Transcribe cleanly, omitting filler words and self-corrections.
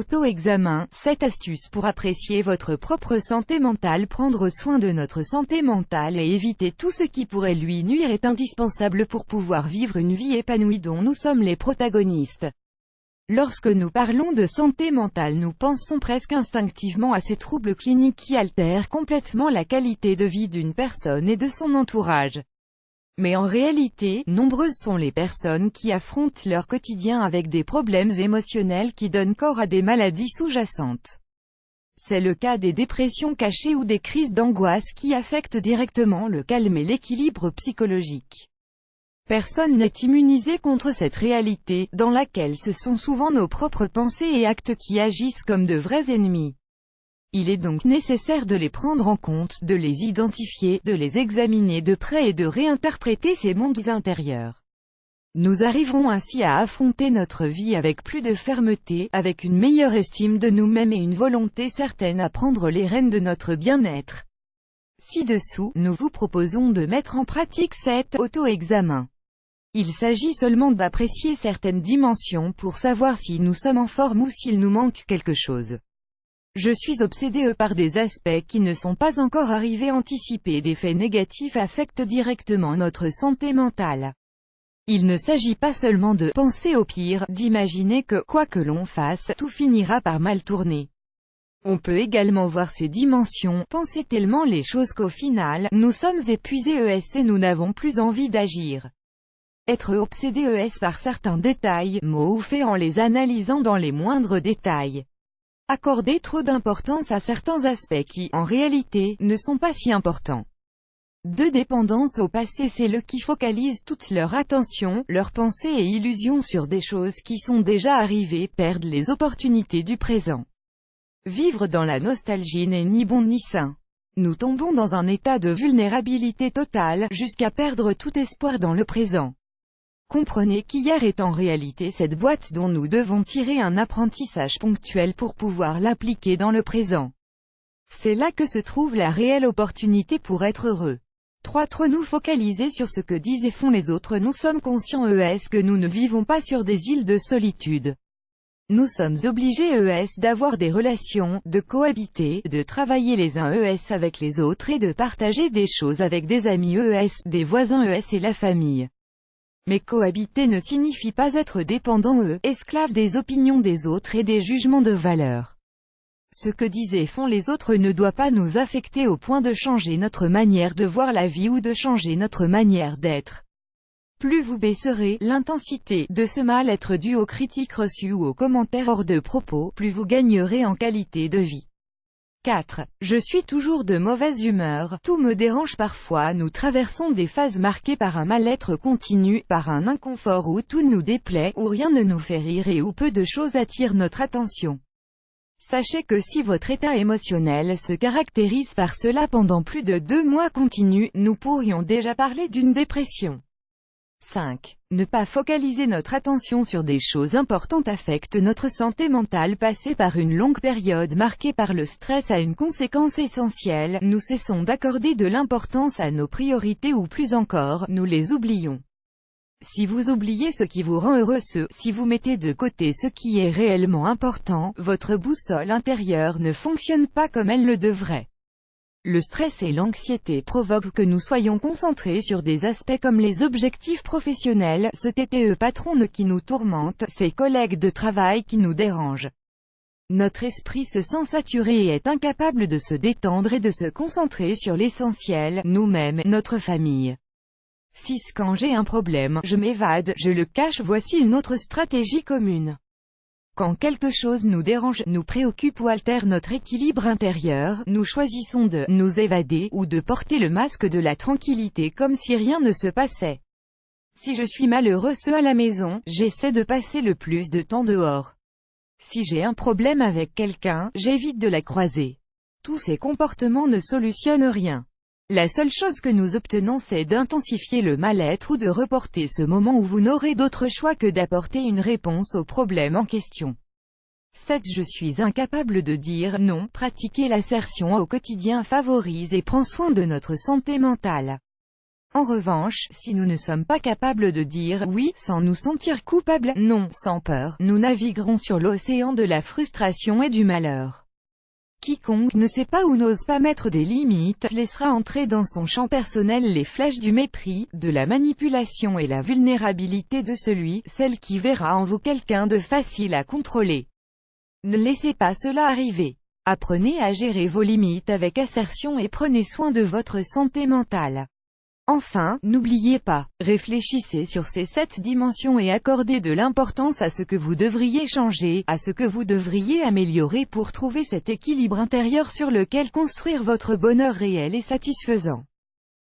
Auto-examen, 7 astuces pour apprécier votre propre santé mentale. Prendre soin de notre santé mentale et éviter tout ce qui pourrait lui nuire est indispensable pour pouvoir vivre une vie épanouie dont nous sommes les protagonistes. Lorsque nous parlons de santé mentale, nous pensons presque instinctivement à ces troubles cliniques qui altèrent complètement la qualité de vie d'une personne et de son entourage. Mais en réalité, nombreuses sont les personnes qui affrontent leur quotidien avec des problèmes émotionnels qui donnent corps à des maladies sous-jacentes. C'est le cas des dépressions cachées ou des crises d'angoisse qui affectent directement le calme et l'équilibre psychologique. Personne n'est immunisé contre cette réalité, dans laquelle ce sont souvent nos propres pensées et actes qui agissent comme de vrais ennemis. Il est donc nécessaire de les prendre en compte, de les identifier, de les examiner de près et de réinterpréter ces mondes intérieurs. Nous arriverons ainsi à affronter notre vie avec plus de fermeté, avec une meilleure estime de nous-mêmes et une volonté certaine à prendre les rênes de notre bien-être. Ci-dessous, nous vous proposons de mettre en pratique cet auto-examen. Il s'agit seulement d'apprécier certaines dimensions pour savoir si nous sommes en forme ou s'il nous manque quelque chose. Je suis obsédé par des aspects qui ne sont pas encore arrivés. Anticiper des faits négatifs affecte directement notre santé mentale. Il ne s'agit pas seulement de penser au pire, d'imaginer que, quoi que l'on fasse, tout finira par mal tourner. On peut également voir ces dimensions, penser tellement les choses qu'au final, nous sommes épuisés et nous n'avons plus envie d'agir. Être obsédé par certains détails, mots ou faits en les analysant dans les moindres détails. Accorder trop d'importance à certains aspects qui, en réalité, ne sont pas si importants. De dépendance au passé, c'est le qui focalise toute leur attention, leurs pensées et illusions sur des choses qui sont déjà arrivées, perdent les opportunités du présent. Vivre dans la nostalgie n'est ni bon ni sain. Nous tombons dans un état de vulnérabilité totale, jusqu'à perdre tout espoir dans le présent. Comprenez qu'hier est en réalité cette boîte dont nous devons tirer un apprentissage ponctuel pour pouvoir l'appliquer dans le présent. C'est là que se trouve la réelle opportunité pour être heureux. 3. Trop nous focaliser sur ce que disent et font les autres. Nous sommes conscients que nous ne vivons pas sur des îles de solitude. Nous sommes obligés d'avoir des relations, de cohabiter, de travailler les uns avec les autres et de partager des choses avec des amis des voisins et la famille. Mais cohabiter ne signifie pas être dépendant esclave des opinions des autres et des jugements de valeur. Ce que disent et font les autres ne doit pas nous affecter au point de changer notre manière de voir la vie ou de changer notre manière d'être. Plus vous baisserez l'intensité de ce mal-être dû aux critiques reçues ou aux commentaires hors de propos, plus vous gagnerez en qualité de vie. 4. Je suis toujours de mauvaise humeur, tout me dérange parfois. Nous traversons des phases marquées par un mal-être continu, par un inconfort où tout nous déplaît, où rien ne nous fait rire et où peu de choses attirent notre attention. Sachez que si votre état émotionnel se caractérise par cela pendant plus de 2 mois continus, nous pourrions déjà parler d'une dépression. 5. Ne pas focaliser notre attention sur des choses importantes affecte notre santé mentale. Passer par une longue période marquée par le stress a une conséquence essentielle, nous cessons d'accorder de l'importance à nos priorités ou plus encore, nous les oublions. Si vous oubliez ce qui vous rend heureux, si vous mettez de côté ce qui est réellement important, votre boussole intérieure ne fonctionne pas comme elle le devrait. Le stress et l'anxiété provoquent que nous soyons concentrés sur des aspects comme les objectifs professionnels, ce TTE patron qui nous tourmente, ces collègues de travail qui nous dérangent. Notre esprit se sent saturé et est incapable de se détendre et de se concentrer sur l'essentiel, nous-mêmes, notre famille. 6. Quand j'ai un problème, je m'évade, je le cache. Voici une autre stratégie commune. Quand quelque chose nous dérange, nous préoccupe ou altère notre équilibre intérieur, nous choisissons de nous évader, ou de porter le masque de la tranquillité comme si rien ne se passait. Si je suis malheureux à la maison, j'essaie de passer le plus de temps dehors. Si j'ai un problème avec quelqu'un, j'évite de la croiser. Tous ces comportements ne solutionnent rien. La seule chose que nous obtenons, c'est d'intensifier le mal-être ou de reporter ce moment où vous n'aurez d'autre choix que d'apporter une réponse au problème en question. 7. Je suis incapable de dire non. Pratiquer l'assertion au quotidien favorise et prend soin de notre santé mentale. En revanche, si nous ne sommes pas capables de dire « oui » sans nous sentir coupables, « non » sans peur, nous naviguerons sur l'océan de la frustration et du malheur. Quiconque ne sait pas ou n'ose pas mettre des limites, laissera entrer dans son champ personnel les flèches du mépris, de la manipulation et la vulnérabilité de celle qui verra en vous quelqu'un de facile à contrôler. Ne laissez pas cela arriver. Apprenez à gérer vos limites avec assertion et prenez soin de votre santé mentale. Enfin, n'oubliez pas, réfléchissez sur ces 7 dimensions et accordez de l'importance à ce que vous devriez changer, à ce que vous devriez améliorer pour trouver cet équilibre intérieur sur lequel construire votre bonheur réel et satisfaisant.